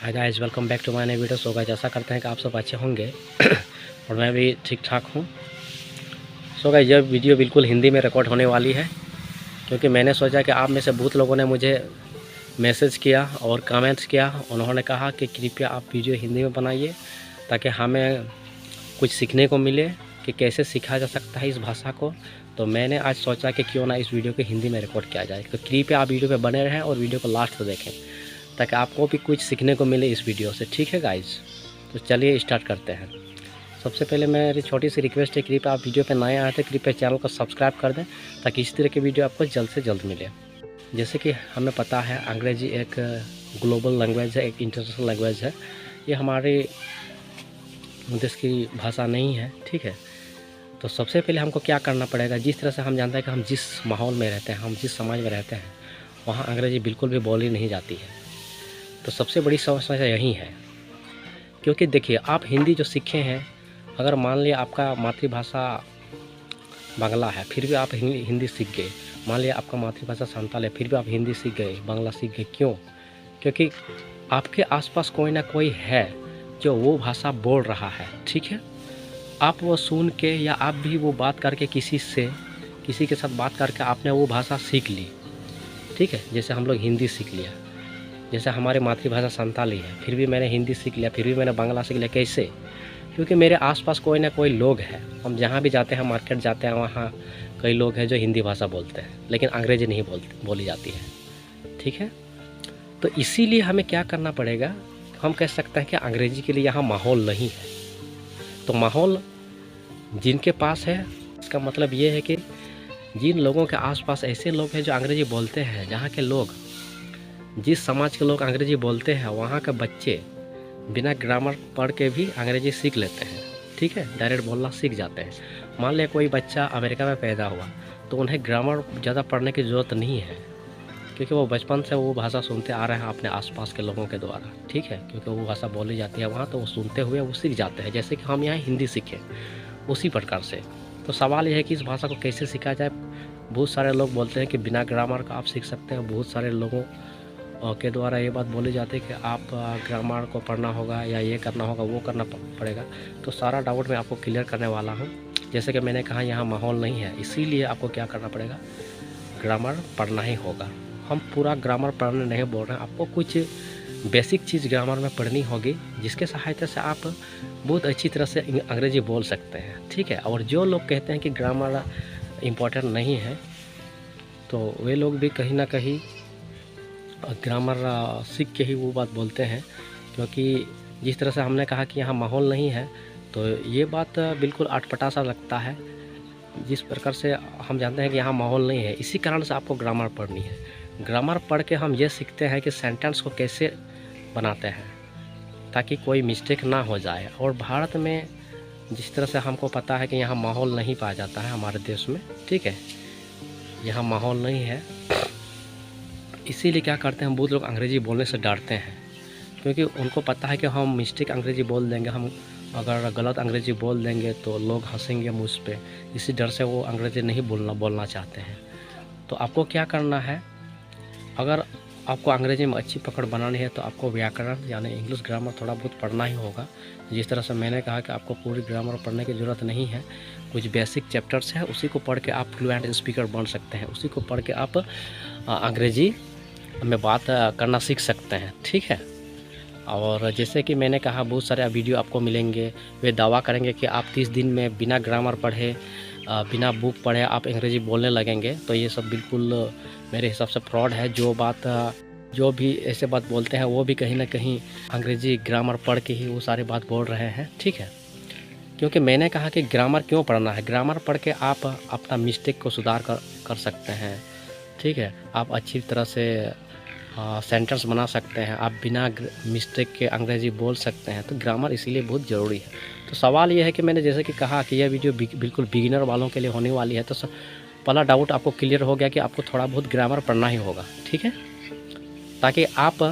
Hi guys, welcome back to my नई video. So guys, आशा करते हैं कि आप सब अच्छे होंगे और मैं भी ठीक ठाक हूँ। सो गाइस, यह वीडियो बिल्कुल हिंदी में रिकॉर्ड होने वाली है क्योंकि मैंने सोचा कि आप में से बहुत लोगों ने मुझे मैसेज किया और कमेंट्स किया। उन्होंने कहा कि कृपया आप वीडियो हिंदी में बनाइए ताकि हमें कुछ सीखने को मिले कि कैसे सीखा जा सकता है इस भाषा को। तो मैंने आज सोचा कि क्यों ना इस वीडियो को हिंदी में रिकॉर्ड किया जाए। तो कृपया आप वीडियो पे बने रहें और वीडियो को लास्ट तक देखें ताकि आपको भी कुछ सीखने को मिले इस वीडियो से। ठीक है गाइस, तो चलिए स्टार्ट करते हैं। सबसे पहले मेरी छोटी सी रिक्वेस्ट है, कृपया आप वीडियो पे नए आए थे कृपया चैनल को सब्सक्राइब कर दें ताकि इस तरह की वीडियो आपको जल्द से जल्द मिले। जैसे कि हमें पता है, अंग्रेजी एक ग्लोबल लैंग्वेज है, एक इंटरनेशनल लैंग्वेज है। ये हमारे देश की भाषा नहीं है, ठीक है। तो सबसे पहले हमको क्या करना पड़ेगा, जिस तरह से हम जानते हैं कि हम जिस माहौल में रहते हैं, हम जिस समाज में रहते हैं, वहाँ अंग्रेजी बिल्कुल भी बोली नहीं जाती है। तो सबसे बड़ी समस्या यही है, क्योंकि देखिए, आप हिंदी जो सीखे हैं, अगर मान लिया आपका मातृभाषा बांग्ला है फिर भी आप हिंदी सीख गए, मान लिया आपका मातृभाषा संताल है फिर भी आप हिंदी सीख गए, बांग्ला सीख गए, क्यों? क्योंकि आपके आसपास कोई ना कोई है जो वो भाषा बोल रहा है, ठीक है। आप वो सुन के या आप भी वो बात करके किसी के साथ बात करके आपने वो भाषा सीख ली, ठीक है। जैसे हम लोग हिंदी सीख लिया, जैसे हमारे मातृभाषा संताली है फिर भी मैंने हिंदी सीख लिया, फिर भी मैंने बांग्ला सीख लिया। कैसे? क्योंकि मेरे आसपास कोई ना कोई लोग हैं। हम जहाँ भी जाते हैं, मार्केट जाते हैं, वहाँ कई लोग हैं जो हिंदी भाषा बोलते हैं लेकिन अंग्रेजी नहीं बोली जाती है, ठीक है। तो इसीलिए हमें क्या करना पड़ेगा, हम कह सकते हैं कि अंग्रेजी के लिए यहाँ माहौल नहीं है। तो माहौल जिनके पास है, इसका मतलब ये है कि जिन लोगों के आसपास ऐसे लोग हैं जो अंग्रेजी बोलते हैं, जहाँ के लोग, जिस समाज के लोग अंग्रेजी बोलते हैं, वहाँ के बच्चे बिना ग्रामर पढ़ के भी अंग्रेजी सीख लेते हैं, ठीक है। डायरेक्ट बोलना सीख जाते हैं। मान लिया कोई बच्चा अमेरिका में पैदा हुआ तो उन्हें ग्रामर ज़्यादा पढ़ने की ज़रूरत नहीं है, क्योंकि वो बचपन से वो भाषा सुनते आ रहे हैं अपने आसपास के लोगों के द्वारा, ठीक है। क्योंकि वो भाषा बोली जाती है वहाँ, तो वो सुनते हुए वो सीख जाते हैं, जैसे कि हम यहाँ हिंदी सीखें उसी प्रकार से। तो सवाल यह है कि इस भाषा को कैसे सीखा जाए। बहुत सारे लोग बोलते हैं कि बिना ग्रामर का आप सीख सकते हैं, बहुत सारे लोगों के द्वारा ये बात बोली जाती है कि आप ग्रामर को पढ़ना होगा या ये करना होगा, वो करना पड़ेगा। तो सारा डाउट मैं आपको क्लियर करने वाला हूँ। जैसे कि मैंने कहा, यहाँ माहौल नहीं है, इसीलिए आपको क्या करना पड़ेगा, ग्रामर पढ़ना ही होगा। हम पूरा ग्रामर पढ़ने नहीं बोल रहे हैं, आपको कुछ बेसिक चीज़ ग्रामर में पढ़नी होगी, जिसके सहायता से आप बहुत अच्छी तरह से अंग्रेजी बोल सकते हैं, ठीक है। और जो लोग कहते हैं कि ग्रामर इम्पोर्टेंट नहीं है, तो वे लोग भी कहीं ना कहीं ग्रामर सीख के ही वो बात बोलते हैं। क्योंकि जिस तरह से हमने कहा कि यहाँ माहौल नहीं है, तो ये बात बिल्कुल अटपटा सा लगता है। जिस प्रकार से हम जानते हैं कि यहाँ माहौल नहीं है, इसी कारण से आपको ग्रामर पढ़नी है। ग्रामर पढ़ के हम ये सीखते हैं कि सेंटेंस को कैसे बनाते हैं ताकि कोई मिस्टेक ना हो जाए। और भारत में जिस तरह से हमको पता है कि यहाँ माहौल नहीं पाया जाता है हमारे देश में, ठीक है, यहाँ माहौल नहीं है, इसीलिए क्या करते हैं, बहुत लोग अंग्रेजी बोलने से डरते हैं, क्योंकि उनको पता है कि हम मिस्टेक अंग्रेजी बोल देंगे, हम अगर गलत अंग्रेजी बोल देंगे तो लोग हंसेंगे मुझ पे। इसी डर से वो अंग्रेजी नहीं बोलना चाहते हैं। तो आपको क्या करना है, अगर आपको अंग्रेजी में अच्छी पकड़ बनानी है तो आपको व्याकरण यानी इंग्लिश ग्रामर थोड़ा बहुत पढ़ना ही होगा। जिस तरह से मैंने कहा कि आपको पूरी ग्रामर पढ़ने की ज़रूरत नहीं है, कुछ बेसिक चैप्टर्स हैं, उसी को पढ़ के आप फ्लुएंट स्पीकर बन सकते हैं, उसी को पढ़ के आप अंग्रेजी में बात करना सीख सकते हैं, ठीक है। और जैसे कि मैंने कहा, बहुत सारे वीडियो आपको मिलेंगे, वे दावा करेंगे कि आप 30 दिन में बिना ग्रामर पढ़े, बिना बुक पढ़े आप अंग्रेजी बोलने लगेंगे। तो ये सब बिल्कुल मेरे हिसाब से फ्रॉड है। जो भी ऐसे बात बोलते हैं वो भी कहीं ना कहीं अंग्रेजी ग्रामर पढ़ के ही वो सारी बात बोल रहे हैं, ठीक है। क्योंकि मैंने कहा कि ग्रामर क्यों पढ़ना है, ग्रामर पढ़ के आप अपना मिस्टेक को सुधार कर सकते हैं, ठीक है। आप अच्छी तरह से सेंटेंस बना सकते हैं, आप बिना मिस्टेक के अंग्रेजी बोल सकते हैं। तो ग्रामर इसीलिए बहुत ज़रूरी है। तो सवाल यह है कि मैंने जैसे कि कहा कि यह वीडियो बिल्कुल बिगिनर वालों के लिए होने वाली है। तो पहला डाउट आपको क्लियर हो गया कि आपको थोड़ा बहुत ग्रामर पढ़ना ही होगा, ठीक है, ताकि आप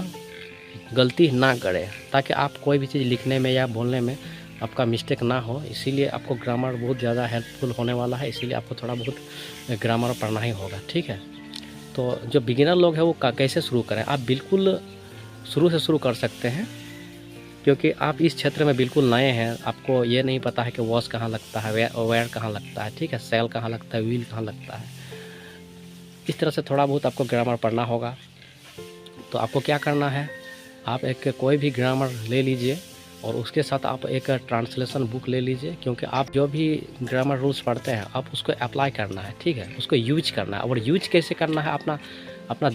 गलती ना करें, ताकि आप कोई भी चीज़ लिखने में या बोलने में आपका मिस्टेक ना हो। इसीलिए आपको ग्रामर बहुत ज़्यादा हेल्पफुल होने वाला है, इसीलिए आपको थोड़ा बहुत ग्रामर पढ़ना ही होगा, ठीक है। तो जो बिगिनर लोग हैं वो कैसे शुरू करें, आप बिल्कुल शुरू से शुरू कर सकते हैं। क्योंकि आप इस क्षेत्र में बिल्कुल नए हैं, आपको ये नहीं पता है कि वॉश कहाँ लगता है, वेयर कहाँ लगता है, ठीक है, सेल कहाँ लगता है, व्हील कहाँ लगता है। इस तरह से थोड़ा बहुत आपको ग्रामर पढ़ना होगा। तो आपको क्या करना है, आप एक कोई भी ग्रामर ले लीजिए और उसके साथ आप एक ट्रांसलेशन बुक ले लीजिए, क्योंकि आप जो भी ग्रामर रूल्स पढ़ते हैं आप उसको अप्लाई करना है, ठीक है, उसको यूज करना है। और यूज कैसे करना है, अपना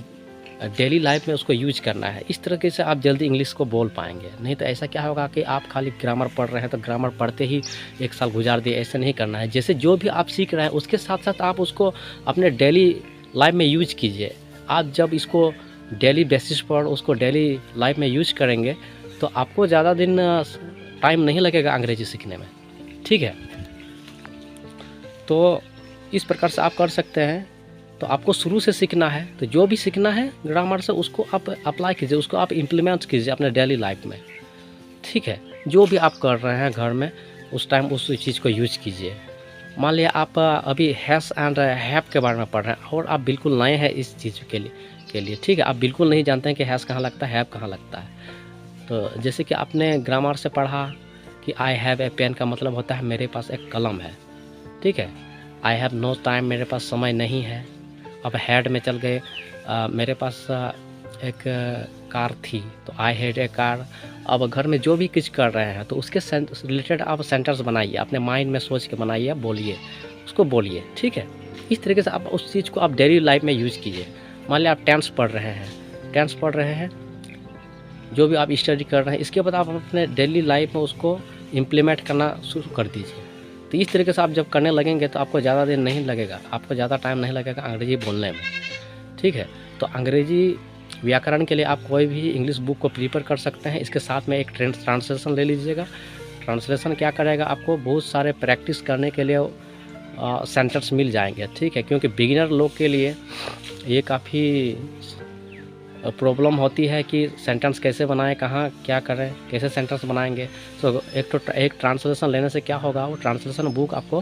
डेली लाइफ में उसको यूज करना है। इस तरीके से आप जल्दी इंग्लिश को बोल पाएंगे। नहीं तो ऐसा क्या होगा कि आप खाली ग्रामर पढ़ रहे हैं तो ग्रामर पढ़ते ही 1 साल गुजार दिए, ऐसे नहीं करना है। जैसे जो भी आप सीख रहे हैं उसके साथ साथ आप उसको अपने डेली लाइफ में यूज कीजिए। आप जब इसको डेली बेसिस पर उसको डेली लाइफ में यूज करेंगे तो आपको ज़्यादा दिन टाइम नहीं लगेगा अंग्रेजी सीखने में, ठीक है। तो इस प्रकार से आप कर सकते हैं। तो आपको शुरू से सीखना है, तो जो भी सीखना है ग्रामर से उसको आप अप्लाई कीजिए, उसको आप इम्प्लीमेंट कीजिए अपने डेली लाइफ में, ठीक है। जो भी आप कर रहे हैं घर में उस टाइम उस चीज़ को यूज कीजिए। मान लिया आप अभी हैज़ एंड हैव के बारे में पढ़ रहे हैं और आप बिल्कुल नए हैं इस चीज़ के लिए, ठीक है। आप बिल्कुल नहीं जानते हैं कि हैज़ कहाँ लगता है, हैव कहाँ लगता है। तो जैसे कि आपने ग्रामर से पढ़ा कि आई हैव ए पेन का मतलब होता है मेरे पास एक कलम है, ठीक है। आई हैव नो टाइम, मेरे पास समय नहीं है। अब हैड में चल गए, मेरे पास एक कार थी, तो आई हैड ए कार। अब घर में जो भी कुछ कर रहे हैं तो उसके रिलेटेड आप सेंटेंस बनाइए, अपने माइंड में सोच के बनाइए, बोलिए, उसको बोलिए, ठीक है। इस तरीके से आप उस चीज़ को आप डेली लाइफ में यूज़ कीजिए। मान लिया आप टेंस पढ़ रहे हैं, जो भी आप स्टडी कर रहे हैं, इसके बाद आप अपने डेली लाइफ में उसको इम्प्लीमेंट करना शुरू कर दीजिए। तो इस तरीके से आप जब करने लगेंगे तो आपको ज़्यादा दिन नहीं लगेगा, आपको ज़्यादा टाइम नहीं लगेगा अंग्रेजी बोलने में, ठीक है। तो अंग्रेजी व्याकरण के लिए आप कोई भी इंग्लिश बुक को प्रीफर कर सकते हैं। इसके साथ में एक ट्रांसलेशन ले लीजिएगा। ट्रांसलेशन क्या करेगा, आपको बहुत सारे प्रैक्टिस करने के लिए सेंटेंस मिल जाएंगे, ठीक है। क्योंकि बिगिनर लोग के लिए ये काफ़ी प्रॉब्लम होती है कि सेंटेंस कैसे बनाएं, कहाँ क्या करें, कैसे सेंटेंस बनाएंगे। तो एक ट्रांसलेशन लेने से क्या होगा, वो ट्रांसलेशन बुक आपको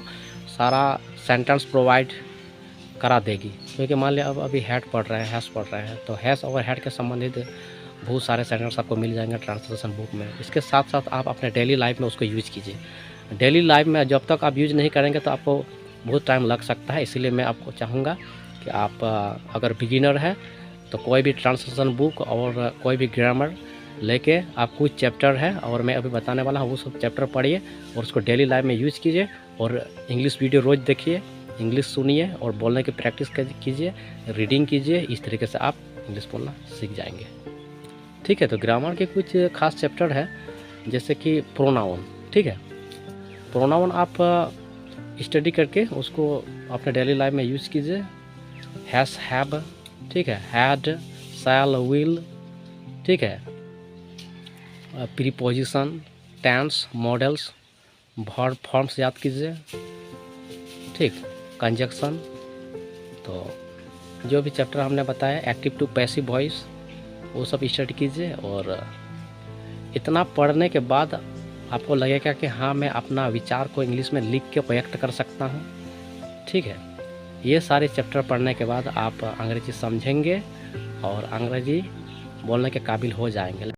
सारा सेंटेंस प्रोवाइड करा देगी। क्योंकि मान लिया अब अभी हैड पढ़ रहे हैं, हैज़ पढ़ रहे हैं, तो हैज़ और हैड के संबंधित बहुत सारे सेंटेंस आपको मिल जाएंगे ट्रांसलेशन बुक में। इसके साथ साथ आप अपने डेली लाइफ में उसको यूज कीजिए। डेली लाइफ में जब तक आप यूज नहीं करेंगे तो आपको बहुत टाइम लग सकता है। इसीलिए मैं आपको चाहूँगा कि आप अगर बिगिनर है तो कोई भी ट्रांसलेशन बुक और कोई भी ग्रामर लेके आप कुछ चैप्टर है और मैं अभी बताने वाला हूँ वो सब चैप्टर पढ़िए और उसको डेली लाइफ में यूज़ कीजिए। और इंग्लिश वीडियो रोज़ देखिए, इंग्लिश सुनिए और बोलने की प्रैक्टिस कीजिए, रीडिंग कीजिए। इस तरीके से आप इंग्लिश बोलना सीख जाएंगे, ठीक है। तो ग्रामर के कुछ खास चैप्टर है जैसे कि प्रोनाउन, ठीक है। प्रोनाउन आप स्टडी करके उसको अपने डेली लाइफ में यूज़ कीजिए। हैज़, हैव, ठीक है, हैड, शैल, विल, ठीक है। Preposition, tense, modals, verb forms याद कीजिए, ठीक। कंजक्शन, तो जो भी चैप्टर हमने बताया एक्टिव टू पैसिव वॉइस वो सब स्टडी कीजिए। और इतना पढ़ने के बाद आपको लगेगा कि हाँ मैं अपना विचार को इंग्लिश में लिख के व्यक्त कर सकता हूँ, ठीक है। ये सारे चैप्टर पढ़ने के बाद आप अंग्रेजी समझेंगे और अंग्रेजी बोलने के काबिल हो जाएंगे।